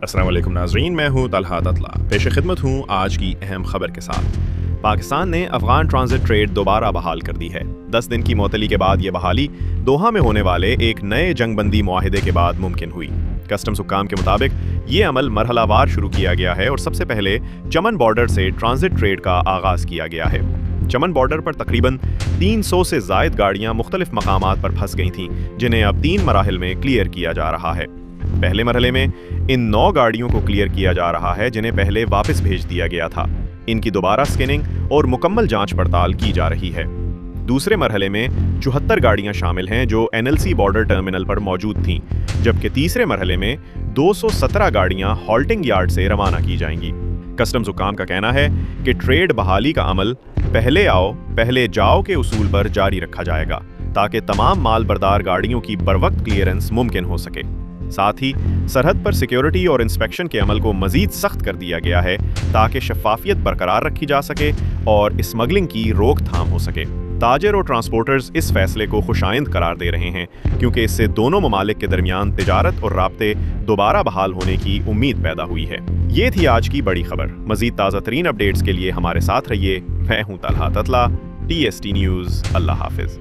السلام علیکم ناظرین، میں ہوں طلحہ تطلع، پیش خدمت ہوں آج کی اہم خبر کے ساتھ۔ پاکستان نے افغان ٹرانزٹ ٹریڈ دوبارہ بحال کر دی ہے۔ 10 دن کی معطلی کے بعد یہ بحالی دوحہ میں ہونے والے ایک نئے جنگ بندی معاہدے کے بعد ممکن ہوئی۔ کسٹمز حکام کے مطابق یہ عمل مرحلہ وار شروع کیا گیا ہے اور سب سے پہلے چمن بارڈر سے ٹرانزٹ ٹریڈ کا آغاز کیا گیا ہے۔ چمن بارڈر پر تقریباً 300 سے زائد گاڑیاں مختلف مقامات پر پھنس گئی تھیں، جنہیں اب 3 مراحل میں کلیئر کیا جا رہا ہے۔ پہلے مرحلے میں ان 9 گاڑیوں کو کلیئر کیا جا رہا ہے جنہیں پہلے واپس بھیج دیا گیا تھا۔ ان کی دوبارہ سکیننگ اور مکمل جانچ پڑتال کی جا رہی ہے۔ دوسرے مرحلے میں 74 گاڑیاں شامل ہیں جو NLC بارڈر ٹرمینل پر موجود تھیں، جبکہ تیسرے مرحلے میں 217 گاڑیاں ہالٹنگ یارڈ سے روانہ کی جائیں گی۔ کسٹمز حکام کا کہنا ہے کہ ٹریڈ بحالی کا عمل پہلے آؤ پہلے جاؤ کے اصول پر جاری رکھا جائے گا تاکہ تمام مال بردار گاڑیوں کی بروقت کلیئرنس ممکن ہو سکے۔ ساتھ ہی سرحد پر سیکیورٹی اور انسپیکشن کے عمل کو مزید سخت کر دیا گیا ہے تاکہ شفافیت برقرار رکھی جا سکے اور اسمگلنگ کی روک تھام ہو سکے۔ تاجر اور ٹرانسپورٹرز اس فیصلے کو خوشائند قرار دے رہے ہیں کیونکہ اس سے دونوں ممالک کے درمیان تجارت اور رابطے دوبارہ بحال ہونے کی امید پیدا ہوئی ہے۔ یہ تھی آج کی بڑی خبر۔ مزید تازہ ترین اپڈیٹس کے لیے ہمارے ساتھ رہیے۔ میں ہوں طلحہ تطلع، TST نیوز۔ اللہ حافظ۔